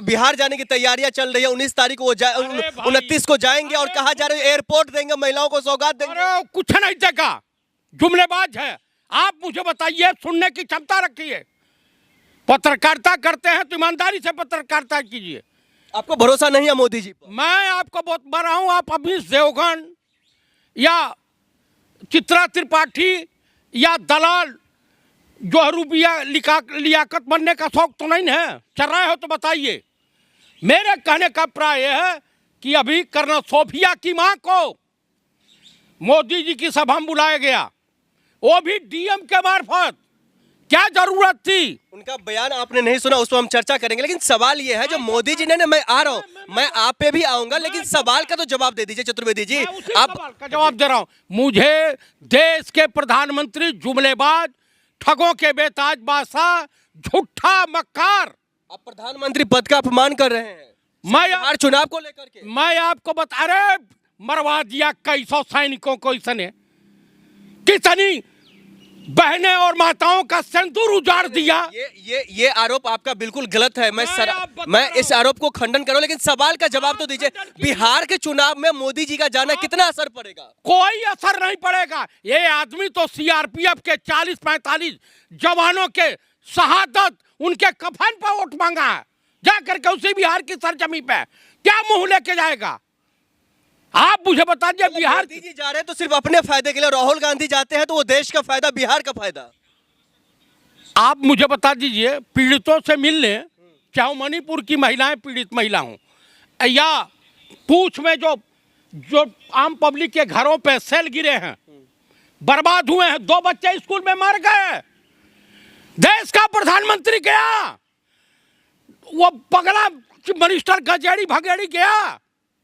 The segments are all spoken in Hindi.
बिहार जाने की तैयारियां चल रही है। 19 तारीख को 29 को जाएंगे और कहा जा रहा है एयरपोर्ट देंगे, महिलाओं को सौगात देंगे। अरे कुछ नहीं देगा, जुमलेबाज है। आप मुझे बताइए, सुनने की क्षमता रखिए। पत्रकारिता करते हैं तो ईमानदारी से पत्रकारिता कीजिए। आपको भरोसा नहीं है मोदी जी पर? मैं आपको बहुत बता रहा हूं, आप अभी देवगन या चित्रा त्रिपाठी या दलाल जो रुपया लियाकत बनने का शौक तो नहीं है, चल रहे हो तो बताइए। मेरे कहने का प्राय यह है कि अभी कर्नल सोफिया की मां को मोदी जी की सभा में बुलाया गया, वो भी डीएम के मार्फत। क्या जरूरत थी? उनका बयान आपने नहीं सुना, उस पर हम चर्चा करेंगे। लेकिन सवाल ये है जो मोदी जी ने, मैं आ रहा हूं, मैं आप पे भी आऊंगा, लेकिन सवाल का तो जवाब दे दीजिए चतुर्वेदी जी। आप सवाल का जवाब दे रहा हूं। मुझे देश के प्रधानमंत्री जुमलेबाज, ठगों के बेताज बादशाह, झूठा मक्कार। आप प्रधानमंत्री पद का अपमान कर रहे हैं मैं चुनाव को लेकर के। मैं आपको बता रहे, मरवा दिया कई सौ सैनिकों को इसने, कितनी बहनें और माताओं का सिंदूर उजाड़ दिया। ये आरोप आपका बिल्कुल गलत है। मैं इस आरोप को खंडन करूं, लेकिन सवाल का जवाब तो दीजिए। बिहार के चुनाव में मोदी जी का जाना कितना असर पड़ेगा? कोई असर नहीं पड़ेगा। ये आदमी तो सीआरपीएफ के 40-45 जवानों के शहादत, उनके कफन पर वोट मांगा है, जाकर के उसी बिहार की सरजमी पे क्या मुंह लेके जाएगा? आप मुझे बता दीजिए, बिहार मोदी जी जा रहे हैं तो सिर्फ अपने फायदे के लिए, राहुल गांधी जाते हैं तो वो देश का फायदा, बिहार का फायदा। आप मुझे बता दीजिए, पीड़ितों से मिलने, चाहे मणिपुर की महिलाएं पीड़ित महिला हों या पूछ में जो आम पब्लिक के घरों पे सेल गिरे हैं, बर्बाद हुए हैं, 2 बच्चे स्कूल में मर गए, देश का प्रधानमंत्री गया, वो पगला मिनिस्टर गजेड़ी भगेड़ी गया।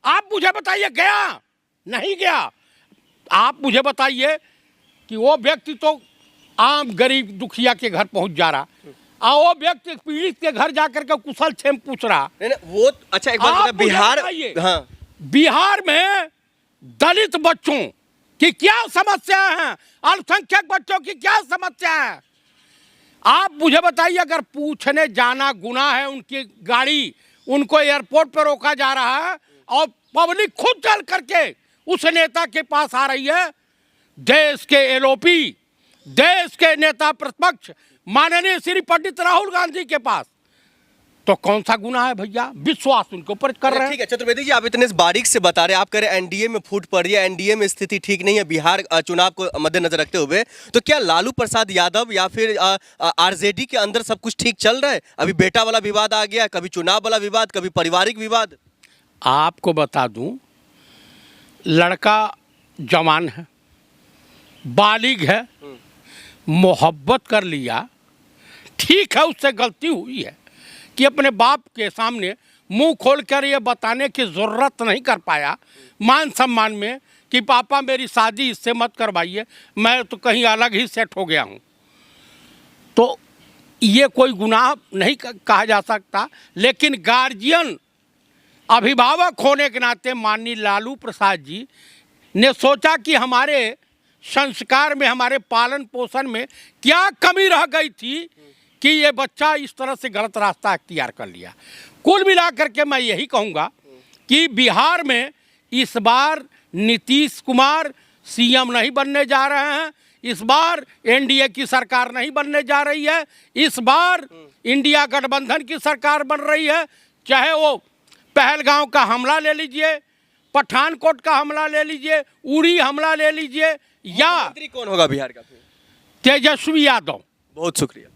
आप मुझे बताइए, गया नहीं गया? आप मुझे बताइए कि वो व्यक्ति तो आम गरीब दुखिया के घर पहुंच जा रहा, और वो व्यक्ति पीड़ित के घर जाकर के कुशल क्षेम पूछ रहा। वो अच्छा, एक बात बिहार, हाँ, बिहार में दलित बच्चों की क्या समस्या है, अल्पसंख्यक बच्चों की क्या समस्या है? आप मुझे बताइए, अगर पूछने जाना गुनाह है, उनकी गाड़ी उनको एयरपोर्ट पर रोका जा रहा है और पब्लिक खुद चल करके उस नेता के पास आ रही है, देश के एलओपी, देश के नेता प्रतिपक्ष माननीय श्री पंडित राहुल गांधी के पास, तो कौन सा गुनाह है भैया? विश्वास उनके ऊपर कर रहे हैं। ठीक है चतुर्वेदी जी, आप इतने बारीक से बता रहे हैं, आप कह रहे हैं एनडीए में फूट पड़ रही है, एनडीए में स्थिति ठीक नहीं है बिहार चुनाव को मद्देनजर रखते हुए, तो क्या लालू प्रसाद यादव या फिर आरजेडी के अंदर सब कुछ ठीक चल रहा है? अभी बेटा वाला विवाद आ गया, कभी चुनाव वाला विवाद, कभी पारिवारिक विवाद। आपको बता दूं, लड़का जवान है, बालिग है, मोहब्बत कर लिया, ठीक है, उससे गलती हुई है कि अपने बाप के सामने मुंह खोलकर ये बताने की ज़रूरत नहीं कर पाया, मान सम्मान में, कि पापा मेरी शादी इससे मत करवाइए, मैं तो कहीं अलग ही सेट हो गया हूँ। तो ये कोई गुनाह नहीं कहा जा सकता, लेकिन गार्जियन, अभिभावक होने के नाते माननीय लालू प्रसाद जी ने सोचा कि हमारे संस्कार में, हमारे पालन पोषण में क्या कमी रह गई थी कि ये बच्चा इस तरह से गलत रास्ता अख्तियार कर लिया। कुल मिलाकर के मैं यही कहूँगा कि बिहार में इस बार नीतीश कुमार सीएम नहीं बनने जा रहे हैं, इस बार एनडीए की सरकार नहीं बनने जा रही है, इस बार इंडिया गठबंधन की सरकार बन रही है। चाहे वो पहलगांव का हमला ले लीजिए, पठानकोट का हमला ले लीजिए, उड़ी हमला ले लीजिए, या कौन होगा बिहार का? तेजस्वी यादव। बहुत शुक्रिया।